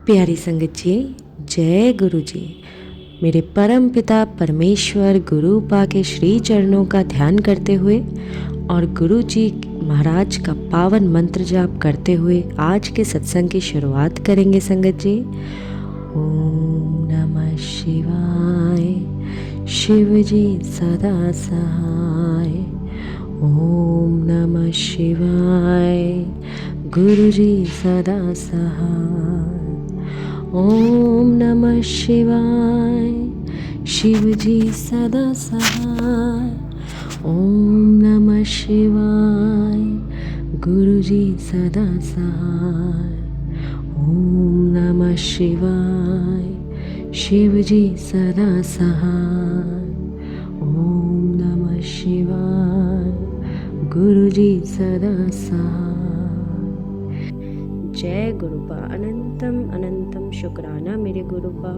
प्यारी संगत जी, जय गुरु जी। मेरे परम पिता परमेश्वर गुरु पा के श्री चरणों का ध्यान करते हुए और गुरु जी महाराज का पावन मंत्र जाप करते हुए आज के सत्संग की शुरुआत करेंगे संगत जी। ओम नमः शिवाय, शिव जी सदा सहाय। ओम नमः शिवाय, गुरु जी सदा सहाय। ओम नमः शिवाय, शिव जी सदा सहाय। ओम नमः शिवाय, गुरु जी सदा सहाय। ओम नमः शिवाय, शिव जी सदा सहाय। ओम नमः शिवाय, गुरु जी सदा सहाय। जय गुरुपा, अनंतम अनंतम शुक्राना मेरे गुरुपा।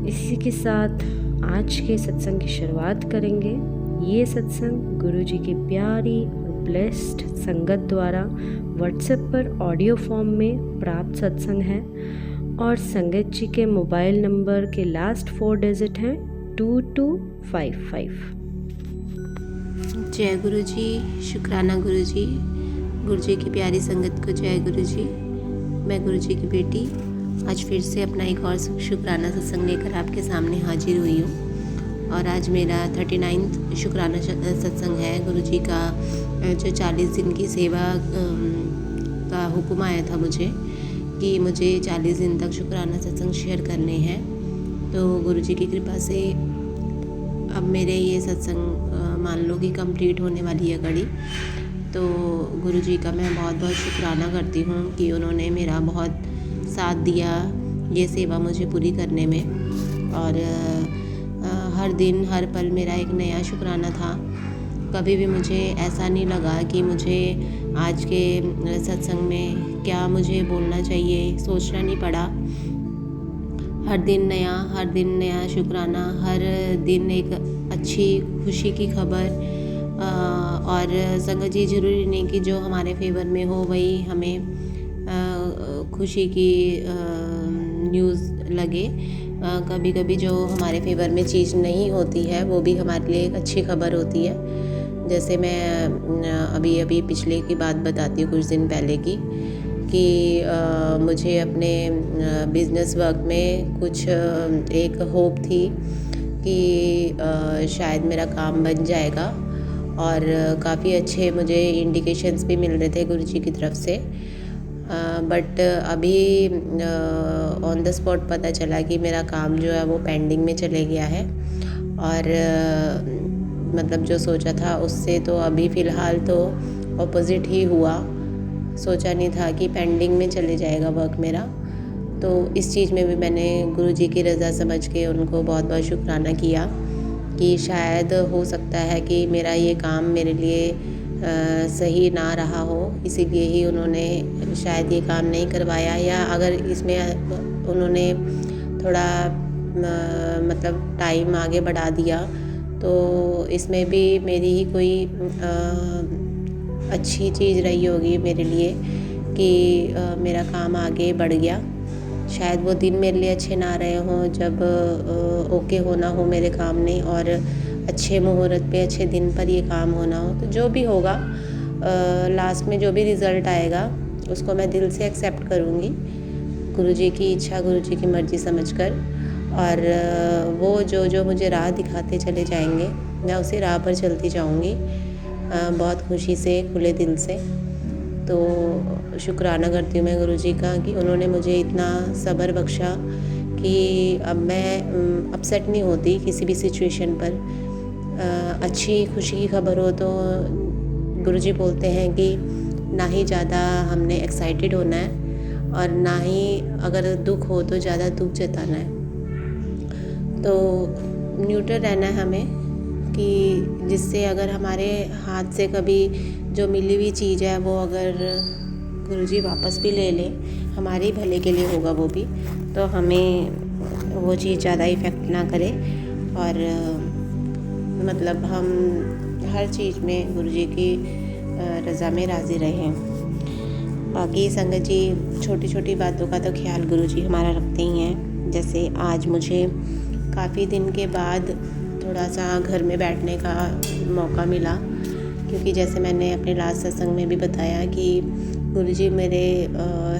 इसी के साथ आज के सत्संग की शुरुआत करेंगे। ये सत्संग गुरु जी की प्यारी और ब्लेस्ड संगत द्वारा व्हाट्सएप पर ऑडियो फॉर्म में प्राप्त सत्संग है और संगत जी के मोबाइल नंबर के लास्ट 4 डिजिट हैं 2255। जय गुरु जी, शुक्राना गुरु जी। गुरु जी की प्यारी संगत को जय गुरु जी। मैं गुरु जी की बेटी आज फिर से अपना एक और शुक्राना सत्संग लेकर आपके सामने हाजिर हुई हूँ। और आज मेरा 39वां शुक्राना सत्संग है। गुरु जी का जो 40 दिन की सेवा का हुक्म आया था मुझे कि मुझे 40 दिन तक शुक्राना सत्संग शेयर करने हैं। तो गुरु जी की कृपा से अब मेरे ये सत्संग मान लो कि कंप्लीट होने वाली है कड़ी। तो गुरु जी का मैं बहुत बहुत शुक्राना करती हूँ कि उन्होंने मेरा बहुत साथ दिया ये सेवा मुझे पूरी करने में। और हर दिन हर पल मेरा एक नया शुक्राना था। कभी भी मुझे ऐसा नहीं लगा कि मुझे आज के सत्संग में क्या मुझे बोलना चाहिए, सोचना नहीं पड़ा। हर दिन नया शुक्राना, हर दिन एक अच्छी खुशी की खबर। और संगत जी, ज़रूरी नहीं कि जो हमारे फेवर में हो वही हमें खुशी की न्यूज़ लगे। कभी कभी जो हमारे फेवर में चीज़ नहीं होती है वो भी हमारे लिए एक अच्छी खबर होती है। जैसे मैं अभी पिछले की बात बताती हूँ, कुछ दिन पहले की, कि मुझे अपने बिज़नेस वर्क में कुछ एक होप थी कि शायद मेरा काम बन जाएगा। और काफ़ी अच्छे मुझे इंडिकेशंस भी मिल रहे थे गुरु जी की तरफ से। बट अभी ऑन द स्पॉट पता चला कि मेरा काम जो है वो पेंडिंग में चले गया है। और मतलब जो सोचा था उससे तो अभी फ़िलहाल तो ऑपोजिट ही हुआ। सोचा नहीं था कि पेंडिंग में चले जाएगा वर्क मेरा। तो इस चीज़ में भी मैंने गुरु जी की रज़ा समझ के उनको बहुत बहुत शुक्राना किया कि शायद हो सकता है कि मेरा ये काम मेरे लिए सही ना रहा हो, इसीलिए ही उन्होंने शायद ये काम नहीं करवाया। या अगर इसमें उन्होंने थोड़ा मतलब टाइम आगे बढ़ा दिया तो इसमें भी मेरी ही कोई अच्छी चीज़ रही होगी मेरे लिए कि मेरा काम आगे बढ़ गया। शायद वो दिन मेरे लिए अच्छे ना रहे हों जब ओके होना हो मेरे काम ने, और अच्छे मुहूर्त पे अच्छे दिन पर ये काम होना हो। तो जो भी होगा लास्ट में जो भी रिज़ल्ट आएगा उसको मैं दिल से एक्सेप्ट करूँगी, गुरु जी की इच्छा, गुरु जी की मर्ज़ी समझकर। और वो जो मुझे राह दिखाते चले जाएंगे मैं उसी राह पर चलती जाऊँगी बहुत खुशी से, खुले दिल से। तो शुक्राना करती हूँ मैं गुरु जी का कि उन्होंने मुझे इतना सब्र बख्शा कि अब मैं अपसेट नहीं होती किसी भी सिचुएशन पर। अच्छी खुशी की खबर हो तो गुरु जी बोलते हैं कि ना ही ज़्यादा हमने एक्साइटेड होना है और ना ही अगर दुख हो तो ज़्यादा दुख जताना है। तो न्यूट्रल रहना है हमें कि जिससे अगर हमारे हाथ से कभी जो मिली हुई चीज़ है वो अगर गुरु जी वापस भी ले लें, हमारे भले के लिए होगा वो भी, तो हमें वो चीज़ ज़्यादा इफ़ेक्ट ना करे। और मतलब हम हर चीज़ में गुरु जी की रज़ा में राज़ी रहें। बाकी संगत जी छोटी छोटी बातों का तो ख्याल गुरुजी हमारा रखते ही हैं। जैसे आज मुझे काफ़ी दिन के बाद थोड़ा सा घर में बैठने का मौका मिला, क्योंकि जैसे मैंने अपने लास्ट सत्संग में भी बताया कि गुरुजी मेरे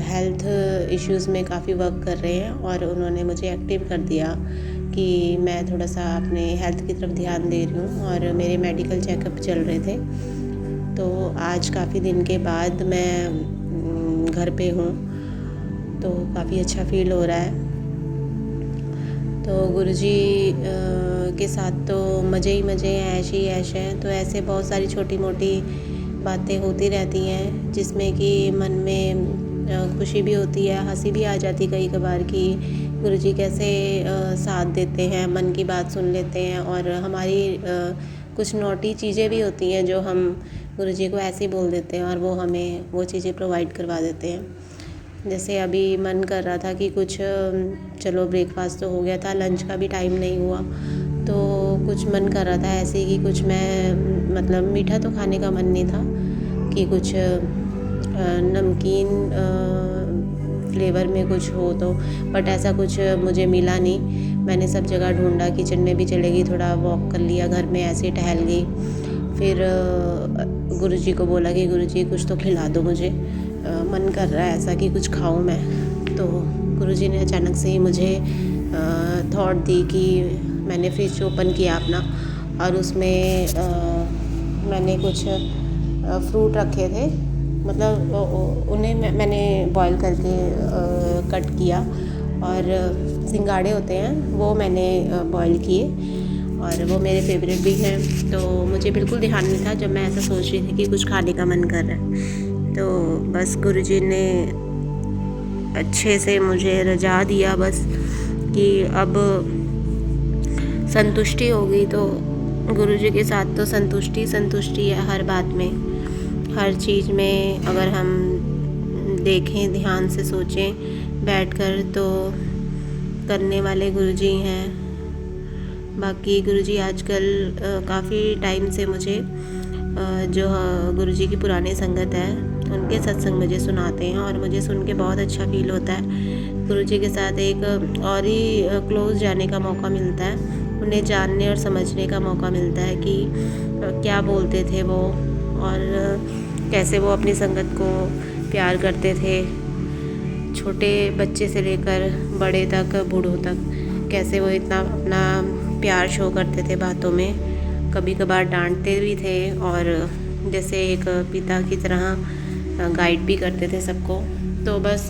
हेल्थ इश्यूज़ में काफ़ी वर्क कर रहे हैं और उन्होंने मुझे एक्टिव कर दिया कि मैं थोड़ा सा अपने हेल्थ की तरफ ध्यान दे रही हूँ। और मेरे मेडिकल चेकअप चल रहे थे, तो आज काफ़ी दिन के बाद मैं घर पे हूँ, तो काफ़ी अच्छा फ़ील हो रहा है। तो गुरुजी के साथ तो मज़े ही मज़े हैं, ऐश ही ऐश हैं। तो ऐसे बहुत सारी छोटी मोटी बातें होती रहती हैं जिसमें कि मन में खुशी भी होती है, हंसी भी आ जाती कई कभार कि गुरुजी कैसे साथ देते हैं, मन की बात सुन लेते हैं। और हमारी कुछ नोटी चीज़ें भी होती हैं जो हम गुरुजी को ऐसे ही बोल देते हैं और वो हमें वो चीज़ें प्रोवाइड करवा देते हैं। जैसे अभी मन कर रहा था कि कुछ चलो ब्रेकफास्ट तो हो गया था, लंच का भी टाइम नहीं हुआ, तो कुछ मन कर रहा था ऐसे ही कि कुछ मैं मतलब मीठा तो खाने का मन नहीं था कि कुछ नमकीन फ्लेवर में कुछ हो तो, बट ऐसा कुछ मुझे मिला नहीं। मैंने सब जगह ढूंढा, किचन में भी चले गई, थोड़ा वॉक कर लिया, घर में ऐसे ही टहल गई। फिर गुरुजी को बोला कि गुरुजी कुछ तो खिला दो मुझे, मन कर रहा है ऐसा कि कुछ खाऊं मैं। तो गुरुजी ने अचानक से ही मुझे थॉट दी कि मैंने फ्रिज ओपन किया अपना और उसमें मैंने कुछ फ्रूट रखे थे, मतलब उन्हें मैंने बॉईल करके कट किया, और सिंगाड़े होते हैं वो मैंने बॉईल किए और वो मेरे फेवरेट भी हैं। तो मुझे बिल्कुल ध्यान नहीं था जब मैं ऐसा सोच रही थी कि कुछ खाने का मन कर रहा है, तो बस गुरुजी ने अच्छे से मुझे रजा दिया बस कि अब संतुष्टि हो गई। तो गुरुजी के साथ तो संतुष्टि है हर बात में, हर चीज़ में। अगर हम देखें, ध्यान से सोचें बैठकर, तो करने वाले गुरुजी हैं। बाकी गुरुजी आजकल काफ़ी टाइम से मुझे जो गुरुजी की पुरानी संगत है उनके सत्संग मुझे सुनाते हैं और मुझे सुन के बहुत अच्छा फ़ील होता है। गुरुजी के साथ एक और ही क्लोज जाने का मौका मिलता है, उन्हें जानने और समझने का मौका मिलता है कि क्या बोलते थे वो और कैसे वो अपनी संगत को प्यार करते थे, छोटे बच्चे से लेकर बड़े तक, बूढ़ों तक, कैसे वो इतना अपना प्यार शो करते थे बातों में। कभी कभार डांटते भी थे और जैसे एक पिता की तरह गाइड भी करते थे सबको। तो बस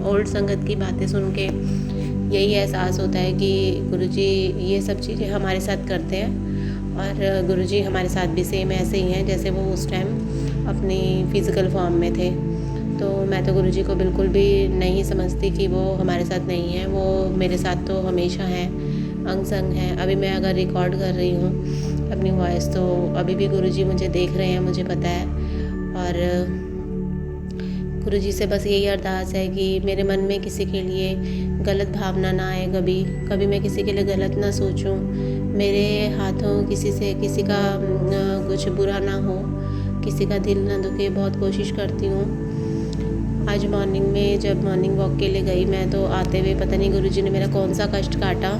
ओल्ड संगत की बातें सुन के यही एहसास होता है कि गुरुजी ये सब चीज़ें हमारे साथ करते हैं और गुरुजी हमारे साथ भी सेम ऐसे ही हैं जैसे वो उस टाइम अपनी फ़िज़िकल फॉर्म में थे। तो मैं तो गुरुजी को बिल्कुल भी नहीं समझती कि वो हमारे साथ नहीं है, वो मेरे साथ तो हमेशा हैं, अंग संग हैं। अभी मैं अगर रिकॉर्ड कर रही हूँ अपनी वॉइस, तो अभी भी गुरुजी मुझे देख रहे हैं, मुझे पता है। और गुरुजी से बस यही अरदास है कि मेरे मन में किसी के लिए गलत भावना ना आए, कभी मैं किसी के लिए गलत ना सोचूं, मेरे हाथों किसी का कुछ बुरा ना हो, किसी का दिल ना दुखे। बहुत कोशिश करती हूँ। आज मॉर्निंग में जब मॉर्निंग वॉक के लिए गई मैं, तो आते हुए पता नहीं गुरुजी ने मेरा कौन सा कष्ट काटा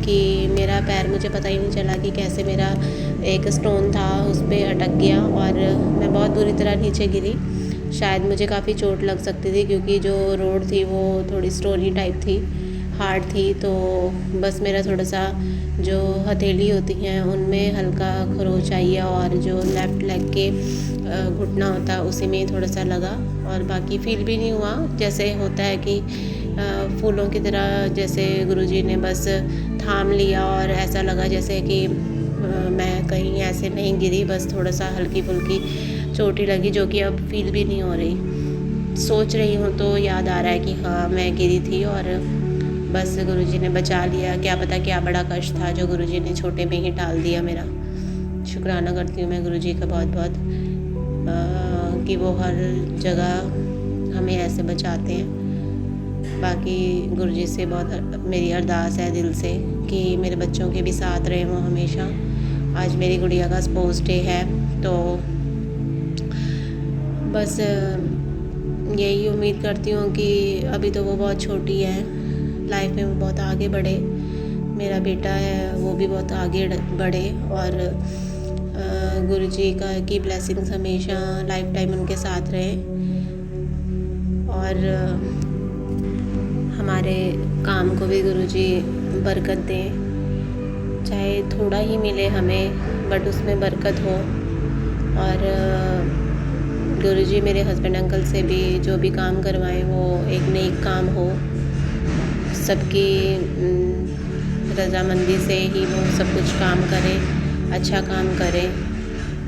कि मेरा पैर, मुझे पता ही नहीं चला कि कैसे मेरा एक स्टोन था उस पर अटक गया और मैं बहुत बुरी तरह नीचे गिरी। शायद मुझे काफ़ी चोट लग सकती थी क्योंकि जो रोड थी वो थोड़ी स्टोनी टाइप थी, हार्ड थी। तो बस मेरा थोड़ा सा जो हथेली होती हैं उनमें हल्का खरोच आई है और जो लेफ़्ट लेग के घुटना होता है उसी में थोड़ा सा लगा, और बाकी फील भी नहीं हुआ। जैसे होता है कि फूलों की तरह जैसे गुरुजी ने बस थाम लिया और ऐसा लगा जैसे कि मैं कहीं ऐसे नहीं गिरी, बस थोड़ा सा हल्की फुल्की चोटी लगी जो कि अब फील भी नहीं हो रही। सोच रही हूँ तो याद आ रहा है कि हाँ मैं गिरी थी और बस गुरुजी ने बचा लिया। क्या पता क्या बड़ा कष्ट था जो गुरुजी ने छोटे में ही टाल दिया मेरा। शुक्राना करती हूँ मैं गुरुजी का बहुत बहुत कि वो हर जगह हमें ऐसे बचाते हैं। बाकी गुरुजी से बहुत मेरी अरदास है दिल से कि मेरे बच्चों के भी साथ रहे वो हमेशा। आज मेरी गुड़िया का स्पोर्ट्स डे है, तो बस यही उम्मीद करती हूँ कि अभी तो वो बहुत छोटी है, लाइफ में वो बहुत आगे बढ़े। मेरा बेटा है वो भी बहुत आगे बढ़े और गुरुजी की ब्लेसिंग्स हमेशा लाइफ टाइम उनके साथ रहे और हमारे काम को भी गुरुजी बरकत दें। चाहे थोड़ा ही मिले हमें बट उसमें बरकत हो। और गुरुजी मेरे हस्बैंड अंकल से भी जो भी काम करवाएं वो एक नेक काम हो, सबकी रज़ामंदी से ही वो सब कुछ काम करें, अच्छा काम करें।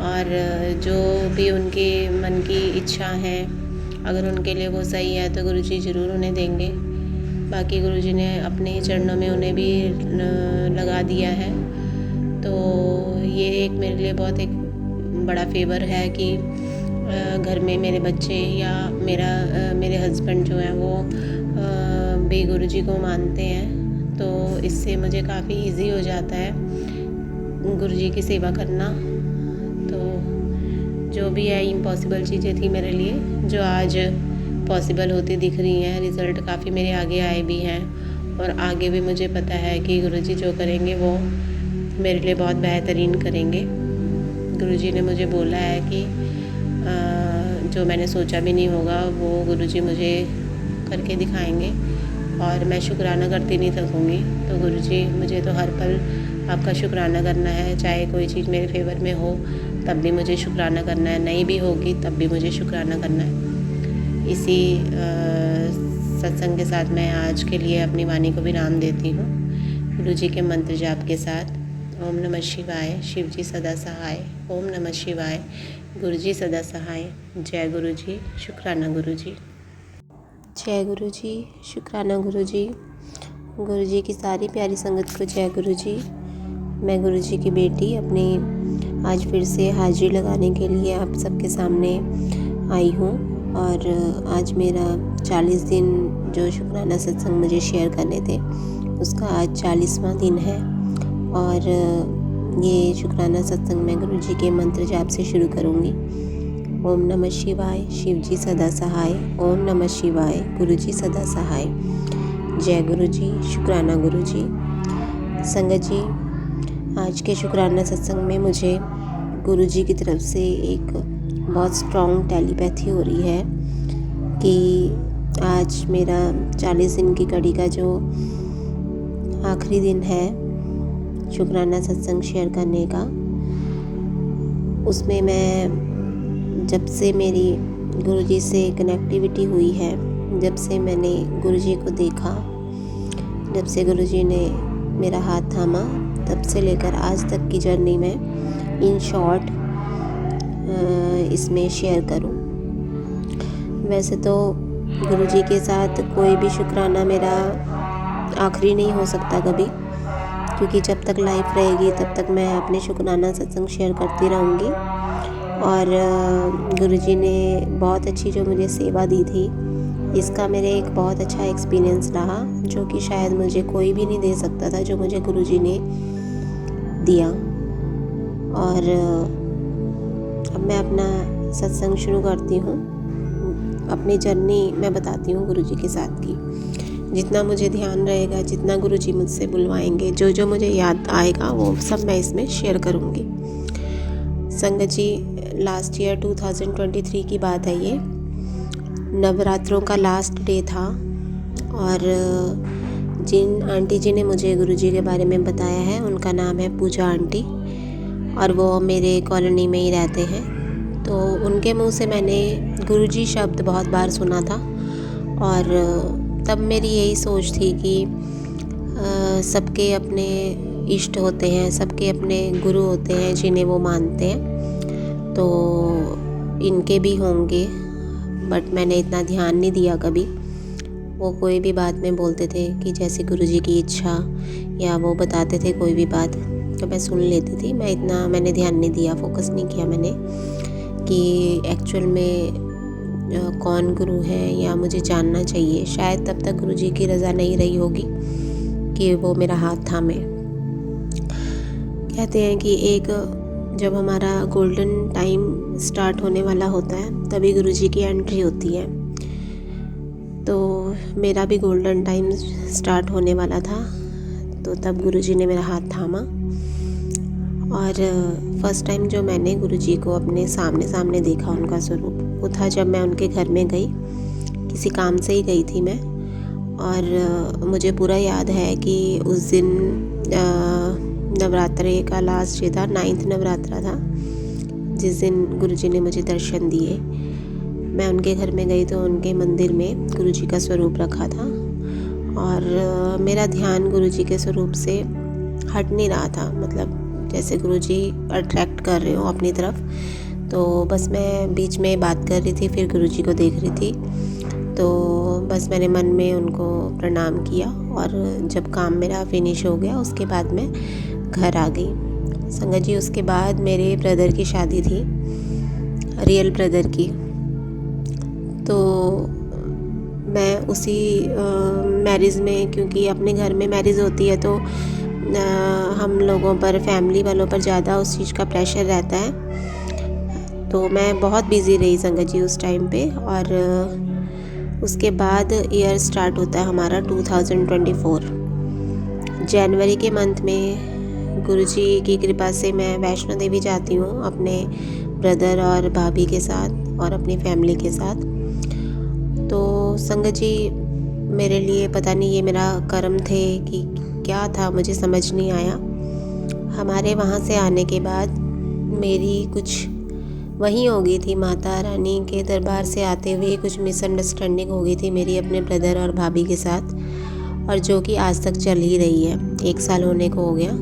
और जो भी उनकी मन की इच्छा है अगर उनके लिए वो सही है तो गुरुजी ज़रूर उन्हें देंगे। बाकी गुरुजी ने अपने चरणों में उन्हें भी लगा दिया है। तो ये एक मेरे लिए बहुत एक बड़ा फेवर है कि घर में मेरे बच्चे या मेरे हस्बैंड जो हैं वो भी गुरुजी को मानते हैं। तो इससे मुझे काफ़ी इजी हो जाता है गुरुजी की सेवा करना। तो जो भी है इम्पॉसिबल चीज़ें थी मेरे लिए जो आज पॉसिबल होती दिख रही हैं। रिज़ल्ट काफ़ी मेरे आगे आए भी हैं और आगे भी मुझे पता है कि गुरुजी जो करेंगे वो मेरे लिए बहुत बेहतरीन करेंगे। गुरुजी ने मुझे बोला है कि जो मैंने सोचा भी नहीं होगा वो गुरुजी मुझे करके दिखाएंगे और मैं शुक्राना करती नहीं थकूँगी। तो गुरुजी मुझे तो हर पल आपका शुक्राना करना है, चाहे कोई चीज़ मेरे फेवर में हो तब भी मुझे शुक्राना करना है, नहीं भी होगी तब भी मुझे शुक्राना करना है। इसी सत्संग के साथ मैं आज के लिए अपनी वाणी को विराम देती हूँ गुरुजी के मंत्र जाप के साथ। ओम नमः शिवाय, शिव जी सदा सहाय। ओम नमः शिवाय, गुरुजी सदा सहाय। जय गुरुजी, शुक्राना गुरुजी। जय गुरुजी, शुक्राना गुरुजी। गुरुजी की सारी प्यारी संगत को जय गुरुजी। मैं गुरुजी की बेटी अपनी आज फिर से हाजिरी लगाने के लिए आप सबके सामने आई हूँ और आज मेरा 40 दिन जो शुक्राना सत्संग मुझे शेयर करने थे उसका आज 40वां दिन है। और ये शुक्राना सत्संग मैं गुरुजी के मंत्र जाप से शुरू करूँगी। ओम नमः शिवाय, शिव जी सदा सहाय। ओम नमः शिवाय, गुरुजी सदा सहाय। जय गुरुजी, शुक्राना गुरुजी। संगत जी, आज के शुक्राना सत्संग में मुझे गुरुजी की तरफ से एक बहुत स्ट्रॉन्ग टेलीपैथी हो रही है कि आज मेरा 40 दिन की कड़ी का जो आखिरी दिन है शुक्राना सत्संग शेयर करने का, उसमें मैं जब से मेरी गुरुजी से कनेक्टिविटी हुई है, जब से मैंने गुरुजी को देखा, जब से गुरुजी ने मेरा हाथ थामा, तब से लेकर आज तक की जर्नी में इन शॉर्ट इसमें शेयर करूं। वैसे तो गुरुजी के साथ कोई भी शुक्राना मेरा आखिरी नहीं हो सकता कभी, क्योंकि जब तक लाइफ रहेगी तब तक मैं अपने शुक्राना सत्संग शेयर करती रहूँगी। और गुरुजी ने बहुत अच्छी जो मुझे सेवा दी थी, इसका मेरे एक बहुत अच्छा एक्सपीरियंस रहा, जो कि शायद मुझे कोई भी नहीं दे सकता था जो मुझे गुरुजी ने दिया। और अब मैं अपना सत्संग शुरू करती हूँ। अपनी जर्नी मैं बताती हूँ गुरुजी के साथ की। जितना मुझे ध्यान रहेगा, जितना गुरुजी मुझसे बुलवाएंगे, जो जो मुझे याद आएगा वो सब मैं इसमें शेयर करूँगी। संगत जी, लास्ट ईयर 2023 की बात है ये। नवरात्रों का लास्ट डे था और जिन आंटी जी ने मुझे गुरुजी के बारे में बताया है उनका नाम है पूजा आंटी और वो मेरे कॉलोनी में ही रहते हैं। तो उनके मुंह से मैंने गुरुजी शब्द बहुत बार सुना था और तब मेरी यही सोच थी कि सबके अपने इष्ट होते हैं, सबके अपने गुरु होते हैं जिन्हें वो मानते हैं, तो इनके भी होंगे। बट मैंने इतना ध्यान नहीं दिया कभी। वो कोई भी बात में बोलते थे कि जैसे गुरुजी की इच्छा, या वो बताते थे कोई भी बात तो मैं सुन लेती थी। मैंने ध्यान नहीं दिया, फोकस नहीं किया मैंने कि एक्चुअल में कौन गुरु है या मुझे जानना चाहिए। शायद तब तक गुरुजी की रज़ा नहीं रही होगी कि वो मेरा हाथ थामे। कहते हैं कि एक जब हमारा गोल्डन टाइम स्टार्ट होने वाला होता है तभी गुरुजी की एंट्री होती है। तो मेरा भी गोल्डन टाइम स्टार्ट होने वाला था। तो तब गुरुजी ने मेरा हाथ थामा और फर्स्ट टाइम जो मैंने गुरुजी को अपने सामने देखा, उनका स्वरूप, वो था जब मैं उनके घर में गई। किसी काम से ही गई थी मैं, और मुझे पूरा याद है कि उस दिन नवरात्रे का लास्ट डे था, 9th नवरात्रा था, जिस दिन गुरुजी ने मुझे दर्शन दिए। मैं उनके घर में गई तो उनके मंदिर में गुरुजी का स्वरूप रखा था, और मेरा ध्यान गुरुजी के स्वरूप से हट नहीं रहा था। मतलब जैसे गुरुजी अट्रैक्ट कर रहे हो अपनी तरफ, तो बस मैं बीच में बात कर रही थी, फिर गुरुजी को देख रही थी। तो बस मैंने मन में उनको प्रणाम किया, और जब काम मेरा फिनिश हो गया उसके बाद मैं घर आ गई। संगत जी, उसके बाद मेरे ब्रदर की शादी थी, रियल ब्रदर की। तो मैं उसी मैरिज में, क्योंकि अपने घर में मैरिज होती है तो हम लोगों पर, फैमिली वालों पर ज़्यादा उस चीज़ का प्रेशर रहता है। तो मैं बहुत बिज़ी रही संगत जी उस टाइम पे। और उसके बाद ईयर स्टार्ट होता है हमारा 2024 जनवरी के मंथ में। गुरुजी की कृपा से मैं वैष्णो देवी जाती हूँ अपने ब्रदर और भाभी के साथ और अपनी फैमिली के साथ। तो संगत जी, मेरे लिए पता नहीं ये मेरा कर्म थे कि क्या था, मुझे समझ नहीं आया। हमारे वहाँ से आने के बाद मेरी कुछ वहीं हो गई थी, माता रानी के दरबार से आते हुए कुछ मिसअंडरस्टैंडिंग हो गई थी मेरी अपने ब्रदर और भाभी के साथ, और जो कि आज तक चल ही रही है, 1 साल होने को हो गया।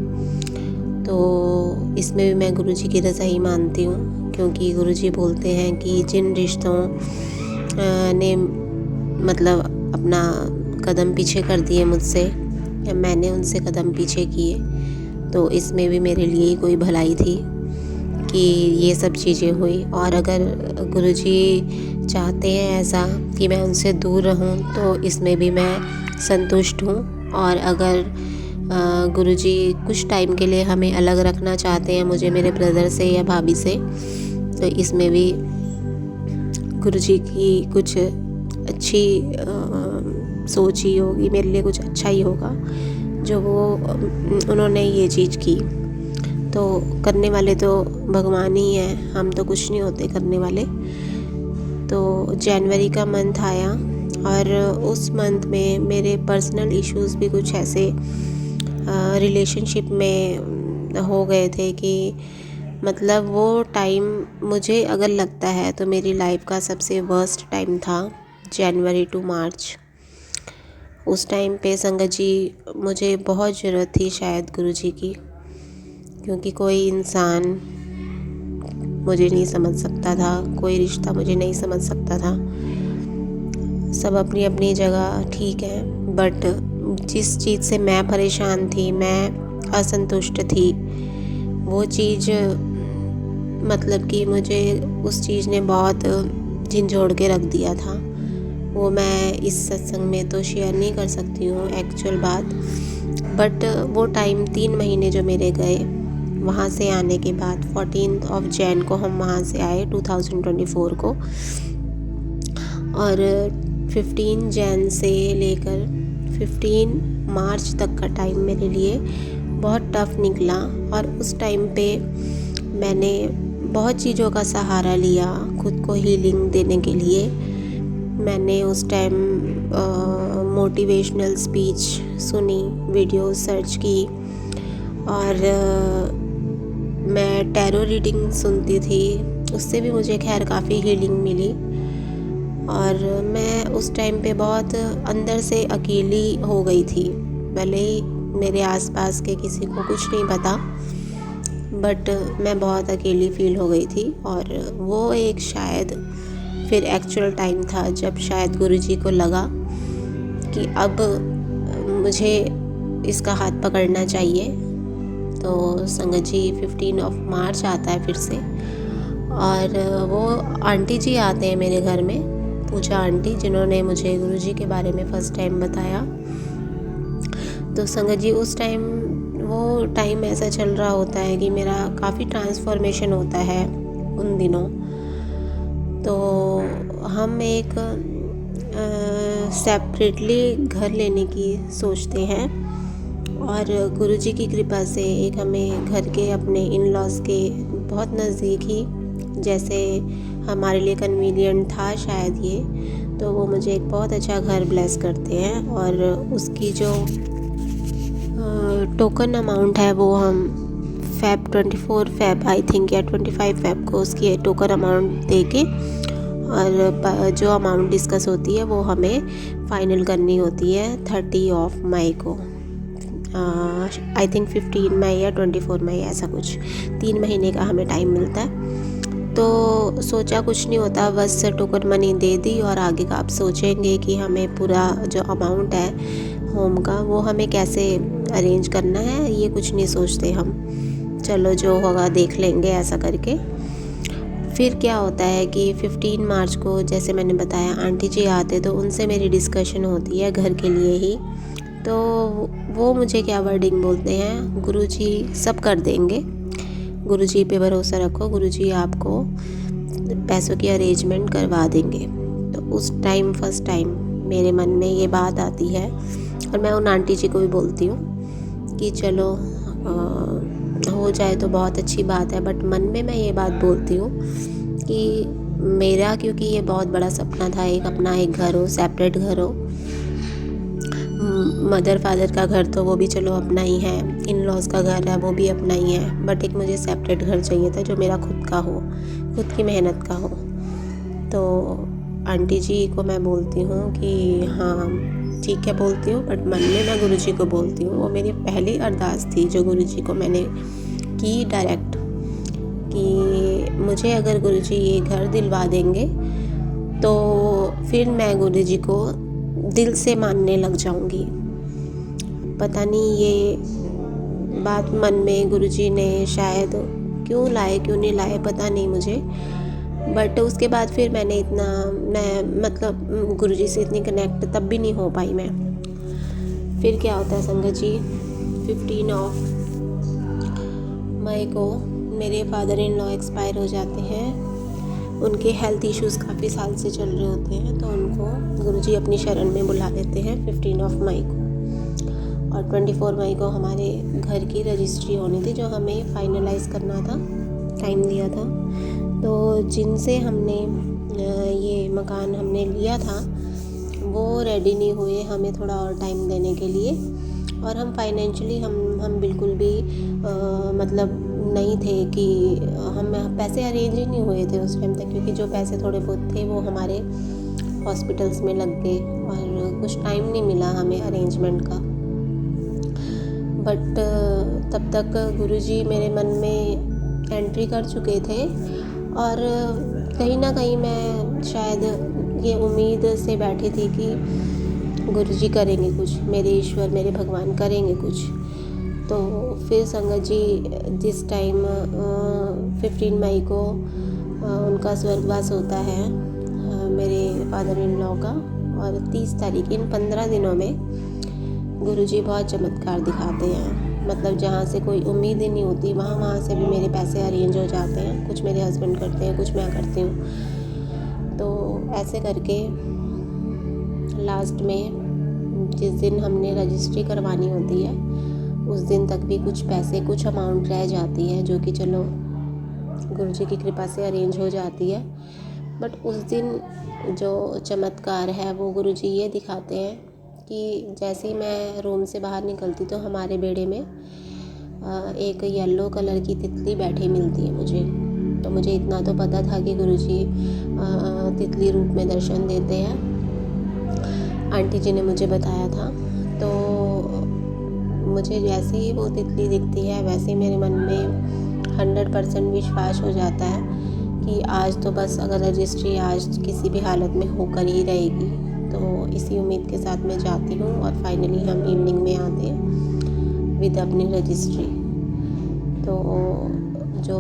तो इसमें भी मैं गुरुजी की रज़ा ही मानती हूँ, क्योंकि गुरुजी बोलते हैं कि जिन रिश्तों ने मतलब अपना कदम पीछे कर दिए मुझसे, या मैंने उनसे कदम पीछे किए, तो इसमें भी मेरे लिए ही कोई भलाई थी कि ये सब चीज़ें हुई। और अगर गुरुजी चाहते हैं ऐसा कि मैं उनसे दूर रहूं, तो इसमें भी मैं संतुष्ट हूँ। और अगर गुरुजी कुछ टाइम के लिए हमें अलग रखना चाहते हैं, मुझे मेरे ब्रदर से या भाभी से, तो इसमें भी गुरुजी की कुछ अच्छी सोच ही होगी, मेरे लिए कुछ अच्छा ही होगा जो उन्होंने ये चीज़ की। तो करने वाले तो भगवान ही हैं, हम तो कुछ नहीं होते करने वाले। तो जनवरी का मंथ आया, और उस मंथ में मेरे पर्सनल इश्यूज़ भी कुछ ऐसे रिलेशनशिप में हो गए थे कि मतलब वो टाइम मुझे अगर लगता है तो मेरी लाइफ का सबसे वर्स्ट टाइम था, जनवरी टू मार्च। उस टाइम पे संगत जी मुझे बहुत ज़रूरत थी शायद गुरुजी की, क्योंकि कोई इंसान मुझे नहीं समझ सकता था, कोई रिश्ता मुझे नहीं समझ सकता था। सब अपनी अपनी जगह ठीक है, बट जिस चीज़ से मैं परेशान थी, मैं असंतुष्ट थी, वो चीज़ मतलब कि मुझे उस चीज़ ने बहुत झंझोड़ के रख दिया था। वो मैं इस सत्संग में तो शेयर नहीं कर सकती हूँ एक्चुअल बात, बट वो टाइम 3 महीने जो मेरे गए वहाँ से आने के बाद, 14th of Jan को हम वहाँ से आए 2024 को, और 15 Jan से लेकर 15 मार्च तक का टाइम मेरे लिए बहुत टफ़ निकला। और उस टाइम पे मैंने बहुत चीज़ों का सहारा लिया खुद को हीलिंग देने के लिए। मैंने उस टाइम मोटिवेशनल स्पीच सुनी, वीडियो सर्च की, और मैं टैरो रीडिंग सुनती थी, उससे भी मुझे खैर काफ़ी हीलिंग मिली। और मैं उस टाइम पे बहुत अंदर से अकेली हो गई थी, भले ही मेरे आसपास के किसी को कुछ नहीं पता, बट मैं बहुत अकेली फील हो गई थी। और वो एक शायद फिर एक्चुअल टाइम था जब शायद गुरुजी को लगा कि अब मुझे इसका हाथ पकड़ना चाहिए। तो संगत जी 15 मार्च आता है फिर से, और वो आंटी जी आते हैं मेरे घर में, पूजा आंटी, जिन्होंने मुझे गुरुजी के बारे में फ़र्स्ट टाइम बताया। तो संगत जी उस टाइम वो टाइम ऐसा चल रहा होता है कि मेरा काफ़ी ट्रांसफॉर्मेशन होता है उन दिनों। तो हम एक सेपरेटली घर लेने की सोचते हैं और गुरुजी की कृपा से एक हमें घर के अपने इन लॉज़ के बहुत नज़दीक ही, जैसे हमारे लिए कन्वीनियंट था शायद ये, तो वो मुझे एक बहुत अच्छा घर ब्लेस करते हैं और उसकी जो टोकन अमाउंट है वो हम फ़ेब 24 फ़ेब आई थिंक या 25 फ़ेब को उसकी टोकन अमाउंट दे के और जो अमाउंट डिस्कस होती है वो हमें फ़ाइनल करनी होती है 30 मई को। आई थिंक 15 मई या 24 मई ऐसा कुछ, 3 महीने का हमें टाइम मिलता है। तो सोचा कुछ नहीं होता, बस टोकन मनी दे दी और आगे का आप सोचेंगे कि हमें पूरा जो अमाउंट है होम का वो हमें कैसे अरेंज करना है, ये कुछ नहीं सोचते हम, चलो जो होगा देख लेंगे ऐसा करके। फिर क्या होता है कि 15 मार्च को जैसे मैंने बताया आंटी जी आते, तो उनसे मेरी डिस्कशन होती है घर के लिए ही। तो वो मुझे क्या वर्डिंग बोलते हैं, गुरुजी सब कर देंगे, गुरुजी पे भरोसा रखो, गुरुजी आपको पैसों की अरेंजमेंट करवा देंगे। तो उस टाइम फर्स्ट टाइम मेरे मन में ये बात आती है और मैं उन आंटी जी को भी बोलती हूँ कि चलो हो जाए तो बहुत अच्छी बात है, बट मन में मैं ये बात बोलती हूँ कि मेरा, क्योंकि ये बहुत बड़ा सपना था एक अपना एक घर हो, सेपरेट घर हो। मदर फादर का घर तो वो भी चलो अपना ही है, इन लॉज़ का घर है वो भी अपना ही है, बट एक मुझे सेपरेट घर चाहिए था जो मेरा खुद का हो, खुद की मेहनत का हो। तो आंटी जी को मैं बोलती हूँ कि हाँ ठीक है बोलती हूँ, बट मन में मैं गुरुजी को बोलती हूँ। वो मेरी पहली अरदास थी जो गुरुजी को मैंने की डायरेक्ट, कि मुझे अगर गुरुजी ये घर दिलवा देंगे तो फिर मैं गुरुजी को दिल से मानने लग जाऊंगी। पता नहीं ये बात मन में गुरुजी ने शायद क्यों लाए क्यों नहीं लाए पता नहीं मुझे, बट उसके बाद फिर मैंने इतना, मैं मतलब गुरुजी से इतनी कनेक्ट तब भी नहीं हो पाई मैं। फिर क्या होता है संगत जी, 15 मई को मेरे फादर इन लॉ एक्सपायर हो जाते हैं। उनके हेल्थ इश्यूज़ काफ़ी साल से चल रहे होते हैं, तो उनको गुरुजी अपनी शरण में बुला लेते हैं 15 मई को। और 24 मई को हमारे घर की रजिस्ट्री होनी थी जो हमें फाइनलाइज़ करना था, टाइम दिया था। तो जिनसे हमने ये मकान हमने लिया था वो रेडी नहीं हुए हमें थोड़ा और टाइम देने के लिए, और हम फाइनेंशियली हम बिल्कुल भी मतलब नहीं थे कि हम पैसे अरेंज ही नहीं हुए थे उस टाइम तक, क्योंकि जो पैसे थोड़े बहुत थे वो हमारे हॉस्पिटल्स में लग गए और कुछ टाइम नहीं मिला हमें अरेंजमेंट का। बट तब तक गुरुजी मेरे मन में एंट्री कर चुके थे और कहीं ना कहीं मैं शायद ये उम्मीद से बैठी थी कि गुरुजी करेंगे कुछ, मेरे ईश्वर मेरे भगवान करेंगे कुछ। तो फिर संगत जी जिस टाइम 15 मई को उनका स्वर्गवास होता है मेरे फादर इन लॉ का, और 30 तारीख, इन 15 दिनों में गुरुजी बहुत चमत्कार दिखाते हैं। मतलब जहाँ से कोई उम्मीद ही नहीं होती वहाँ से भी मेरे पैसे अरेंज हो जाते हैं। कुछ मेरे हस्बैंड करते हैं, कुछ मैं करती हूँ। तो ऐसे करके लास्ट में जिस दिन हमने रजिस्ट्री करवानी होती है उस दिन तक भी कुछ पैसे, कुछ अमाउंट रह जाती है जो कि चलो गुरुजी की कृपा से अरेंज हो जाती है। बट उस दिन जो चमत्कार है वो गुरुजी ये दिखाते हैं कि जैसे ही मैं रूम से बाहर निकलती तो हमारे बेड़े में एक येलो कलर की तितली बैठी मिलती है मुझे। तो मुझे इतना तो पता था कि गुरुजी तितली रूप में दर्शन देते हैं, आंटी जी ने मुझे बताया था। तो मुझे जैसे ही वो तितली दिखती है वैसे ही मेरे मन में 100% विश्वास हो जाता है कि आज तो बस अगर रजिस्ट्री आज किसी भी हालत में होकर ही रहेगी। तो इसी उम्मीद के साथ मैं जाती हूँ और फाइनली हम इवनिंग में आते हैं विद अपनी रजिस्ट्री। तो जो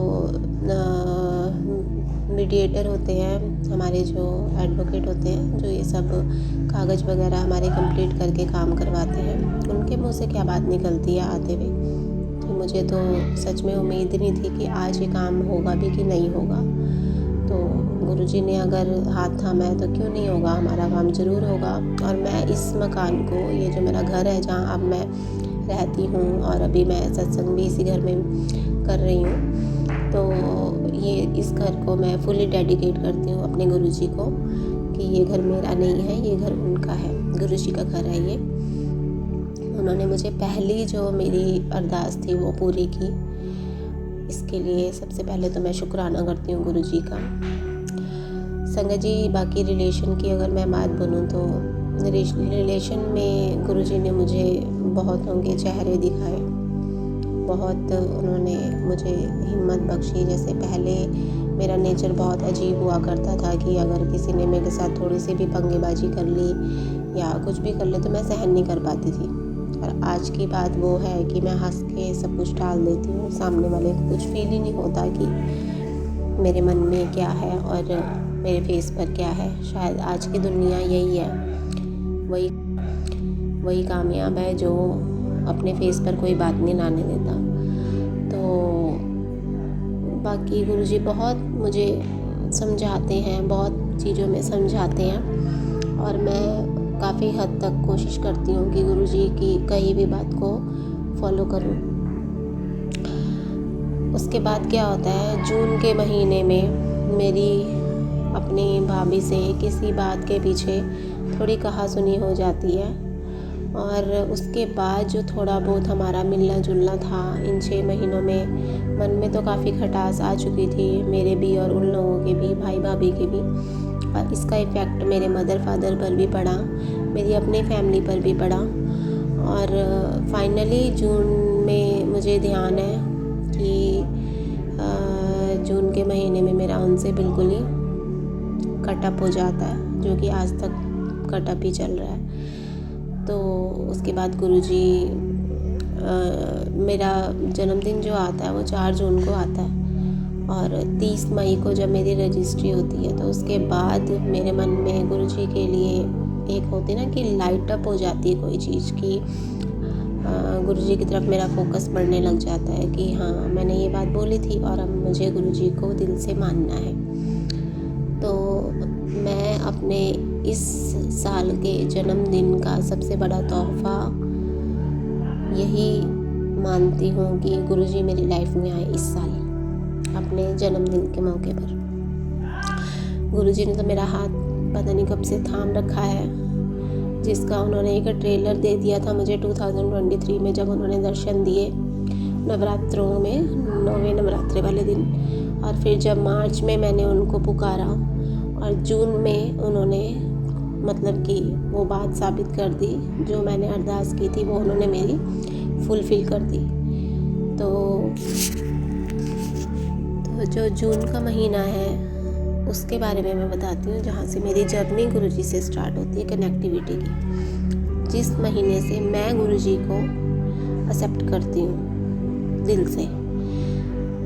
मीडिएटर होते हैं, हमारे जो एडवोकेट होते हैं, जो ये सब कागज़ वगैरह हमारे कंप्लीट करके काम करवाते हैं, उनके मुंह से क्या बात निकलती है आते हुए कि मुझे तो सच में उम्मीद नहीं थी कि आज ये काम होगा भी कि नहीं होगा। तो गुरुजी ने अगर हाथ थामा है तो क्यों नहीं होगा, हमारा काम ज़रूर होगा। और मैं इस मकान को, ये जो मेरा घर है जहाँ अब मैं रहती हूँ और अभी मैं सत्संग भी इसी घर में कर रही हूँ, तो ये इस घर को मैं फुली डेडिकेट करती हूँ अपने गुरुजी को कि ये घर मेरा नहीं है, ये घर उनका है, गुरुजी का घर है ये। उन्होंने मुझे पहली जो मेरी अरदास थी वो पूरी की। इसके लिए सबसे पहले तो मैं शुक्राना करती हूँ गुरुजी का। संगत जी, बाकी रिलेशन की अगर मैं बात बोलूँ तो रिलेशन में गुरुजी ने मुझे बहुतों के चेहरे दिखाए, बहुत उन्होंने मुझे हिम्मत बख्शी। जैसे पहले मेरा नेचर बहुत अजीब हुआ करता था कि अगर किसी ने मेरे साथ थोड़ी सी भी पंगेबाजी कर ली या कुछ भी कर ले तो मैं सहन नहीं कर पाती थी। और आज की बात वो है कि मैं हंस के सब कुछ टाल देती हूँ, सामने वाले को कुछ फील ही नहीं होता कि मेरे मन में क्या है और मेरे फेस पर क्या है। शायद आज की दुनिया यही है, वही कामयाब है जो अपने फेस पर कोई बात नहीं लाने देता। तो बाकी गुरुजी बहुत मुझे समझाते हैं, बहुत चीज़ों में समझाते हैं और मैं काफ़ी हद तक कोशिश करती हूँ कि गुरुजी की कही भी बात को फॉलो करूँ। उसके बाद क्या होता है, जून के महीने में मेरी अपनी भाभी से किसी बात के पीछे थोड़ी कहा सुनी हो जाती है और उसके बाद जो थोड़ा बहुत हमारा मिलना जुलना था इन 6 महीनों में, मन में तो काफ़ी खटास आ चुकी थी मेरे भी और उन लोगों के भी, भाई भाभी के भी। और इसका इफ़ेक्ट मेरे मदर फादर पर भी पड़ा, मेरी अपनी फैमिली पर भी पड़ा। और फाइनली जून में मुझे ध्यान है कि जून के महीने में मेरा उनसे बिल्कुल ही कटअप हो जाता है, जो कि आज तक कटअप ही चल रहा है। तो उसके बाद गुरुजी, मेरा जन्मदिन जो आता है वो 4 जून को आता है और 30 मई को जब मेरी रजिस्ट्री होती है तो उसके बाद मेरे मन में गुरुजी के लिए एक होती ना कि लाइट अप हो जाती है कोई चीज़ की, गुरुजी की तरफ मेरा फोकस बढ़ने लग जाता है कि हाँ, मैंने ये बात बोली थी और अब मुझे गुरुजी को दिल से मानना है। तो मैं अपने इस साल के जन्मदिन का सबसे बड़ा तोहफ़ा यही मानती हूँ कि गुरुजी मेरी लाइफ में आए इस साल अपने जन्मदिन के मौके पर। गुरुजी ने तो मेरा हाथ पता नहीं कब से थाम रखा है, जिसका उन्होंने एक ट्रेलर दे दिया था मुझे 2023 में जब उन्होंने दर्शन दिए नवरात्रों में, 9वें नवरात्रे वाले दिन। और फिर जब मार्च में मैंने उनको पुकारा और जून में उन्होंने मतलब कि वो बात साबित कर दी, जो मैंने अरदास की थी वो उन्होंने मेरी फुलफ़िल कर दी। तो जो जून का महीना है उसके बारे में मैं बताती हूँ, जहाँ से मेरी जर्नी गुरुजी से स्टार्ट होती है कनेक्टिविटी की। जिस महीने से मैं गुरुजी को एक्सेप्ट करती हूँ दिल से।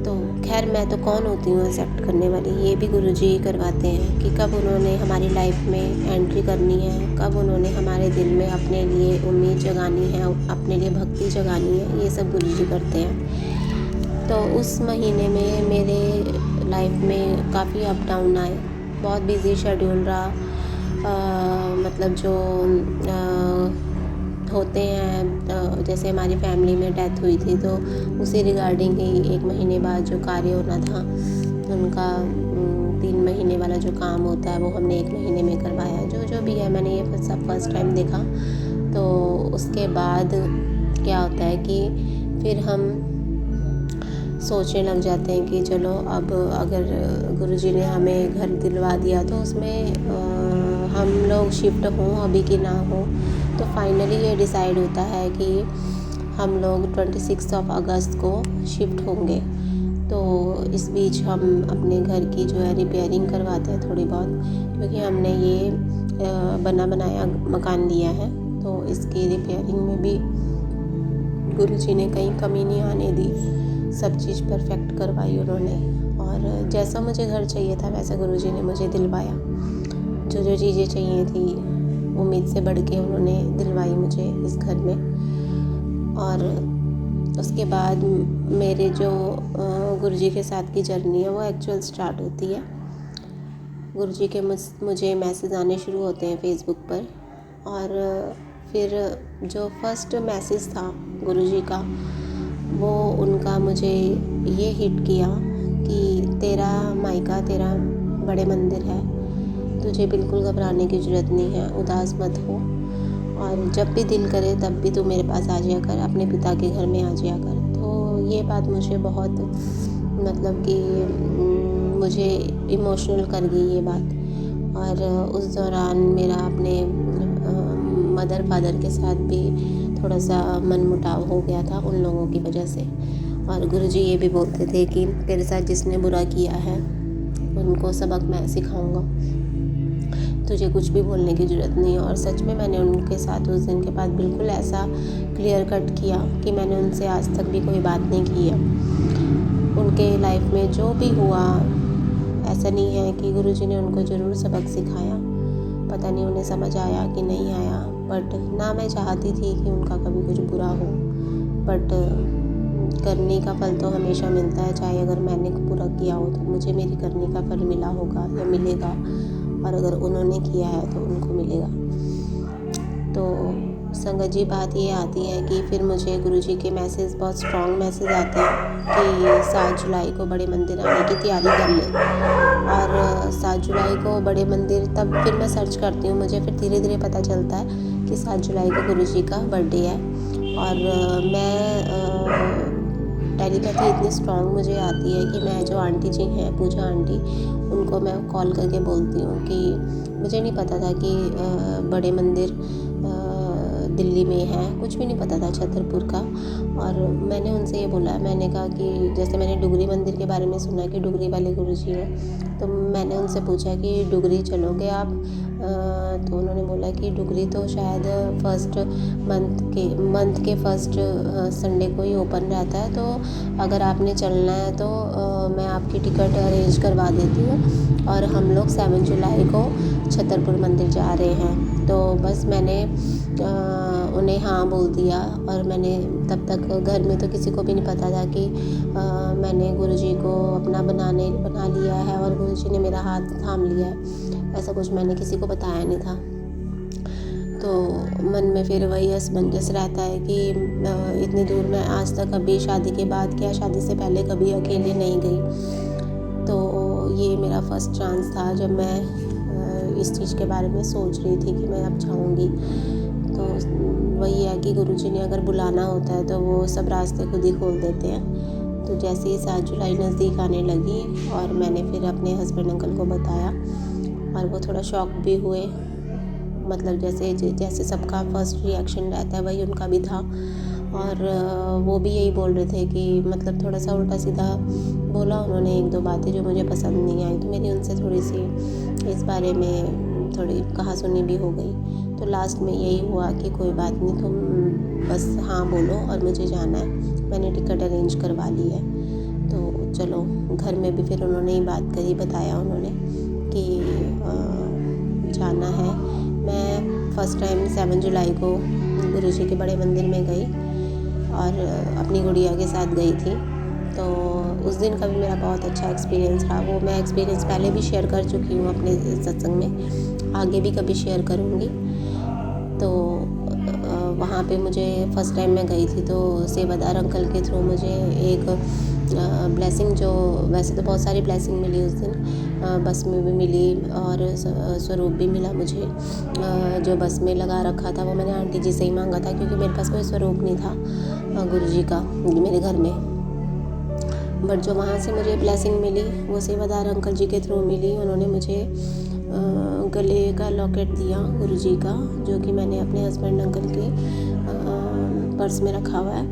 तो खैर मैं तो कौन होती हूँ एक्सेप्ट करने वाली, ये भी गुरुजी ही करवाते हैं कि कब उन्होंने हमारी लाइफ में एंट्री करनी है, कब उन्होंने हमारे दिल में अपने लिए उम्मीद जगानी है, अपने लिए भक्ति जगानी है, ये सब गुरुजी करते हैं। तो उस महीने में मेरे लाइफ में काफ़ी अप डाउन आए, बहुत बिज़ी शेड्यूल रहा। मतलब जो होते हैं, जैसे हमारी फैमिली में डेथ हुई थी तो उसी रिगार्डिंग ही 1 महीने बाद जो कार्य होना था उनका 3 महीने वाला जो काम होता है वो हमने 1 महीने में करवाया। जो भी है, मैंने ये सब फर्स्ट टाइम देखा। तो उसके बाद क्या होता है कि फिर हम सोचने लग जाते हैं कि चलो अब अगर गुरुजी ने हमें घर दिलवा दिया तो उसमें हम लोग शिफ्ट हों अभी कि ना हो। तो फाइनली ये डिसाइड होता है कि हम लोग 26 अगस्त को शिफ्ट होंगे। तो इस बीच हम अपने घर की जो है रिपेयरिंग करवाते हैं थोड़ी बहुत, क्योंकि हमने ये बना बनाया मकान लिया है। तो इसकी रिपेयरिंग में भी गुरुजी ने कहीं कमी नहीं आने दी, सब चीज़ परफेक्ट करवाई उन्होंने। और जैसा मुझे घर चाहिए था वैसा गुरुजी ने मुझे दिलवाया। जो चीज़ें चाहिए थी उम्मीद से बढ़ के उन्होंने दिलवाई मुझे इस घर में। और उसके बाद मेरे जो गुरुजी के साथ की जर्नी है वो एक्चुअल स्टार्ट होती है गुरुजी के मुझे मैसेज आने शुरू होते हैं फेसबुक पर। और फिर जो फर्स्ट मैसेज था गुरुजी का, वो उनका मुझे ये हिट किया कि तेरा मायका तेरा बड़े मंदिर है, तुझे बिल्कुल घबराने की ज़रूरत नहीं है, उदास मत हो, और जब भी दिल करे तब भी तू मेरे पास आ जाया कर, अपने पिता के घर में आ जाया कर। तो ये बात मुझे बहुत मतलब कि मुझे इमोशनल कर गई ये बात। और उस दौरान मेरा अपने मदर फादर के साथ भी थोड़ा सा मनमुटाव हो गया था उन लोगों की वजह से। और गुरुजी ये भी बोलते थे कि तेरे साथ जिसने बुरा किया है उनको सबक मैं सिखाऊंगा, तुझे कुछ भी बोलने की ज़रूरत नहीं है। और सच में मैंने उनके साथ उस दिन के बाद बिल्कुल ऐसा क्लियर कट किया कि मैंने उनसे आज तक भी कोई बात नहीं की है। उनके लाइफ में जो भी हुआ, ऐसा नहीं है कि गुरुजी ने उनको ज़रूर सबक सिखाया, पता नहीं उन्हें समझ आया कि नहीं आया, बट ना मैं चाहती थी कि उनका कभी कुछ बुरा हो, बट करने का फल तो हमेशा मिलता है। चाहे अगर मैंने बुरा किया हो तो मुझे मेरी करने का फल मिला होगा या मिलेगा, और अगर उन्होंने किया है तो उनको मिलेगा। तो संगत जी, बात ये आती है कि फिर मुझे गुरुजी के मैसेज, बहुत स्ट्रॉन्ग मैसेज आते हैं कि 7 जुलाई को बड़े मंदिर आने की तैयारी कर ले। और 7 जुलाई को बड़े मंदिर, तब फिर मैं सर्च करती हूँ, मुझे फिर धीरे धीरे पता चलता है कि 7 जुलाई को गुरुजी का बर्थडे है। और मैं टेलीपैथी इतनी स्ट्रॉन्ग मुझे आती है कि मैं जो आंटी जी हैं, पूजा आंटी, उनको मैं कॉल करके बोलती हूँ कि मुझे नहीं पता था कि बड़े मंदिर दिल्ली में है, कुछ भी नहीं पता था छतरपुर का। और मैंने उनसे ये बोला, मैंने कहा कि जैसे मैंने डुगरी मंदिर के बारे में सुना कि डुगरी वाले गुरुजी हैं, तो मैंने उनसे पूछा कि डुगरी चलोगे आप? तो उन्होंने बोला कि डुगरी तो शायद फर्स्ट मंथ के फर्स्ट संडे को ही ओपन रहता है, तो अगर आपने चलना है तो मैं आपकी टिकट अरेंज करवा देती हूँ, और हम लोग 7 जुलाई को छतरपुर मंदिर जा रहे हैं। तो बस मैंने उन्हें हाँ बोल दिया। और मैंने तब तक घर में तो किसी को भी नहीं पता था कि मैंने गुरुजी को अपना बना लिया है और गुरुजी ने मेरा हाथ थाम लिया है, ऐसा कुछ मैंने किसी को बताया नहीं था। तो मन में फिर वही असमंजस रहता है कि इतनी दूर मैं आज तक कभी शादी के बाद क्या शादी से पहले कभी अकेले नहीं गई। तो ये मेरा फर्स्ट चांस था जब मैं इस चीज़ के बारे में सोच रही थी कि मैं अब जाऊंगी। तो वही है कि गुरुजी ने अगर बुलाना होता है तो वो सब रास्ते खुद ही खोल देते हैं। तो जैसे ही 7 जुलाई नज़दीक आने लगी और मैंने फिर अपने हस्बैंड अंकल को बताया, और वो थोड़ा शॉक भी हुए, मतलब जैसे सबका फर्स्ट रिएक्शन रहता है वही उनका भी था। और वो भी यही बोल रहे थे कि मतलब थोड़ा सा उल्टा सीधा बोला उन्होंने, 1-2 बातें जो मुझे पसंद नहीं आई, तो मेरी उनसे थोड़ी सी इस बारे में थोड़ी कहासुनी भी हो गई। तो लास्ट में यही हुआ कि कोई बात नहीं, तुम बस हाँ बोलो और मुझे जाना है, मैंने टिकट अरेंज करवा ली है। तो चलो, घर में भी फिर उन्होंने ही बात करी, बताया उन्होंने कि जाना है। मैं फ़र्स्ट टाइम 7 जुलाई को गुरुजी के बड़े मंदिर में गई और अपनी गुड़िया के साथ गई थी। तो उस दिन का भी मेरा बहुत अच्छा एक्सपीरियंस रहा। वो मैं एक्सपीरियंस पहले भी शेयर कर चुकी हूँ अपने सत्संग में, आगे भी कभी शेयर करूँगी। तो वहाँ पे मुझे फ़र्स्ट टाइम मैं गई थी तो सेवादार अंकल के थ्रू मुझे एक ब्लेसिंग, जो वैसे तो बहुत सारी ब्लेसिंग मिली उस दिन, बस में भी मिली और स्वरूप भी मिला मुझे। जो बस में लगा रखा था वो मैंने आंटी जी से ही मांगा था, क्योंकि मेरे पास कोई स्वरूप नहीं था गुरुजी का मेरे घर में। बट जो वहाँ से मुझे ब्लेसिंग मिली वो सेवादार अंकल जी के थ्रू मिली। उन्होंने मुझे गले का लॉकेट दिया गुरुजी का, जो कि मैंने अपने हस्बैंड अंकल के पर्स में रखा हुआ है,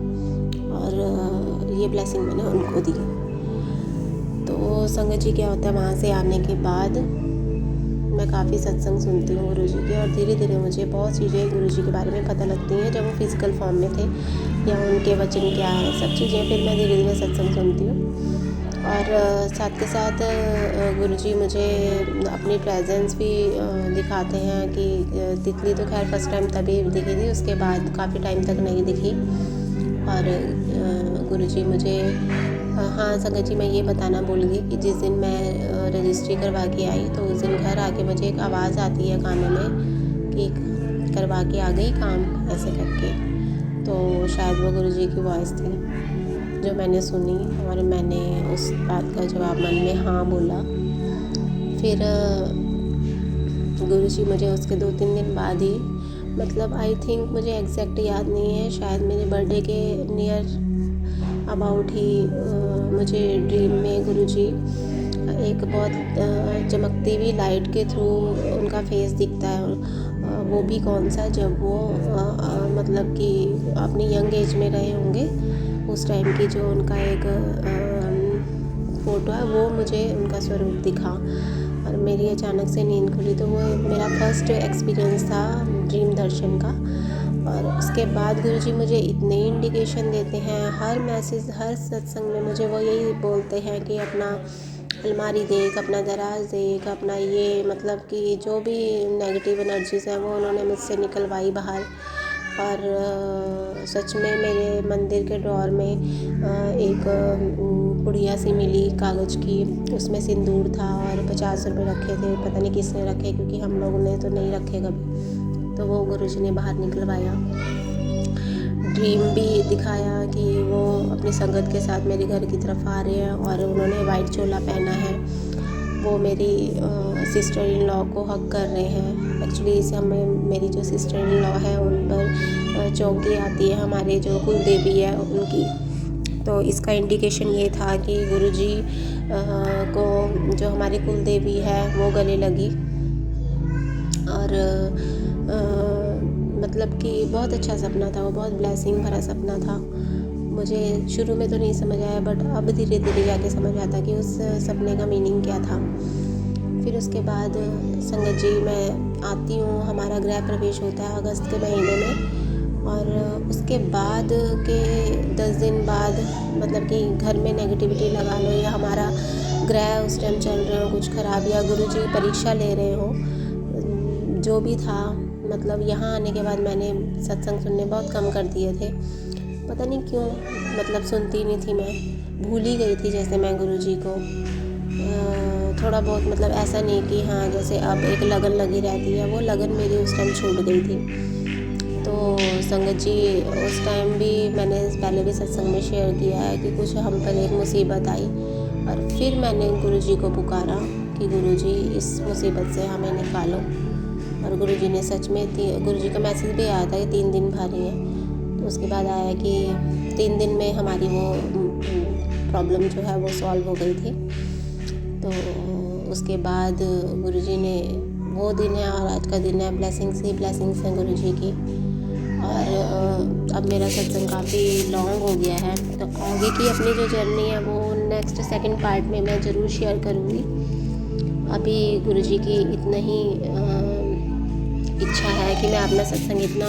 और ये ब्लेसिंग मैंने उनको दी। तो संगत जी, क्या होता है, वहाँ से आने के बाद मैं काफ़ी सत्संग सुनती हूँ गुरुजी के, और धीरे धीरे मुझे बहुत चीज़ें गुरुजी के बारे में पता लगती हैं जब वो फिज़िकल फॉर्म में थे, या उनके वचन क्या है, सब चीज़ें फिर मैं धीरे धीरे सत्संग सुनती हूँ। और साथ के साथ गुरुजी मुझे अपनी प्रेजेंस भी दिखाते हैं कि तितली तो खैर फर्स्ट टाइम तभी दिखी थी, उसके बाद काफ़ी टाइम तक नहीं दिखी। और गुरुजी मुझे हाँ संगत जी, मैं ये बताना भूल गई कि जिस दिन मैं रजिस्ट्री करवा के आई तो उस दिन घर आके मुझे एक आवाज़ आती है कानों में कि करवा के आ गई काम, ऐसे करके। तो शायद वो गुरुजी की वॉइस थी जो मैंने सुनी और मैंने उस बात का जवाब मन में हाँ बोला। फिर गुरुजी मुझे उसके 2-3 दिन बाद ही, मतलब आई थिंक मुझे एग्जैक्ट याद नहीं है, शायद मेरे बर्थडे के नियर अबाउट ही मुझे ड्रीम में गुरुजी एक बहुत चमकती हुई लाइट के थ्रू उनका फेस दिखता है। वो भी कौन सा, जब वो मतलब कि अपनी यंग एज में रहे होंगे उस टाइम की जो उनका एक फ़ोटो है, वो मुझे उनका स्वरूप दिखा और मेरी अचानक से नींद खुली। तो वो मेरा फर्स्ट एक्सपीरियंस था ड्रीम दर्शन का। और उसके बाद गुरुजी मुझे इतने इंडिकेशन देते हैं, हर मैसेज, हर सत्संग में मुझे वो यही बोलते हैं कि अपना अलमारी देख, अपना दराज देख, अपना ये, मतलब कि जो भी नेगेटिव एनर्जीज़ हैं वो उन्होंने मुझसे निकलवाई बाहर। और सच में मेरे मंदिर के ड्रॉर में एक पुड़िया सी मिली कागज़ की, उसमें सिंदूर था और 50 रुपये रखे थे, पता नहीं किसने रखे क्योंकि हम लोगों ने तो नहीं रखे कभी। तो वो गुरुजी ने बाहर निकलवाया। ड्रीम भी दिखाया कि वो अपनी संगत के साथ मेरे घर की तरफ आ रहे हैं और उन्होंने वाइट चोला पहना है। वो मेरी सिस्टर इन लॉ को हग कर रहे हैं। एक्चुअली इस समय मेरी जो सिस्टर इन लॉ है उन पर चौकी आती है, हमारे जो कुल देवी है उनकी। तो इसका इंडिकेशन ये था कि गुरुजी को जो हमारी कुल देवी है वो गले लगी। और मतलब कि बहुत अच्छा सपना था, वो बहुत ब्लेसिंग भरा सपना था। मुझे शुरू में तो नहीं समझ आया, बट अब धीरे धीरे जाके समझ आता कि उस सपने का मीनिंग क्या था। फिर उसके बाद संगत जी मैं आती हूँ, हमारा गृह प्रवेश होता है अगस्त के महीने में। और उसके बाद के 10 दिन बाद, मतलब कि घर में नेगेटिविटी लगा लो या हमारा ग्रह उस टाइम चल रहे हो कुछ ख़राब, या गुरुजी परीक्षा ले रहे हो, जो भी था, मतलब यहाँ आने के बाद मैंने सत्संग सुनने बहुत कम कर दिए थे। पता नहीं क्यों, मतलब सुनती नहीं थी, मैं भूल ही गई थी जैसे मैं गुरुजी को। थोड़ा बहुत, मतलब ऐसा नहीं कि हाँ जैसे अब एक लगन लगी रहती है, वो लगन मेरी उस टाइम छूट गई थी। तो संगत जी उस टाइम भी मैंने पहले भी सत्संग में शेयर किया है कि कुछ हम पर एक मुसीबत आई और फिर मैंने गुरुजी को पुकारा कि गुरुजी इस मुसीबत से हमें निकालो। और गुरुजी ने सच में, गुरुजी का मैसेज भी आया था कि 3 दिन भारी है। तो उसके बाद आया कि 3 दिन में हमारी वो प्रॉब्लम जो है वो सॉल्व हो गई थी। तो उसके बाद गुरुजी ने, वो दिन है और आज का दिन है, ब्लेसिंग्स ही ब्लेसिंग्स हैं गुरुजी की। और अब मेरा सत्संग काफ़ी लॉन्ग हो गया है, तो आगे की अपनी जो जर्नी है वो नेक्स्ट सेकंड पार्ट में मैं ज़रूर शेयर करूँगी। अभी गुरुजी की इतना ही इच्छा है कि मैं अपना सत्संग इतना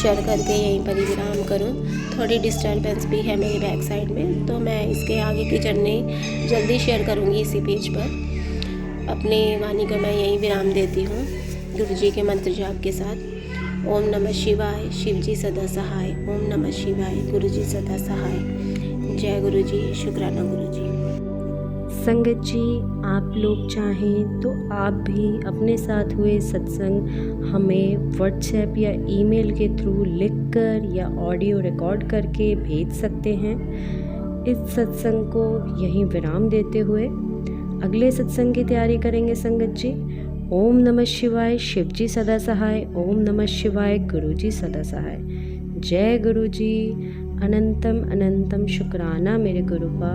शेयर करके यहीं पर ही विराम करूं। थोड़ी डिस्टर्बेंस भी है मेरी बैक साइड में, तो मैं इसके आगे की जर्नी जल्दी शेयर करूंगी इसी पेज पर। अपनी वाणी को मैं यहीं विराम देती हूँ गुरुजी के मंत्र जाप के साथ। ओम नमः शिवाय, शिवजी सदा सहाय। ओम नमः शिवाय, गुरुजी सदा सहाय। जय गुरुजी, शुक्राना गुरुजी। संगत जी, आप लोग चाहें तो आप भी अपने साथ हुए सत्संग हमें व्हाट्सएप या ईमेल के थ्रू लिखकर या ऑडियो रिकॉर्ड करके भेज सकते हैं। इस सत्संग को यहीं विराम देते हुए अगले सत्संग की तैयारी करेंगे संगत जी। ओम नमः शिवाय, शिवजी सदा सहाय। ओम नमः शिवाय, गुरुजी सदा सहाय। जय गुरुजी। अनंतम अनंतम शुक्राना मेरे गुरुपा।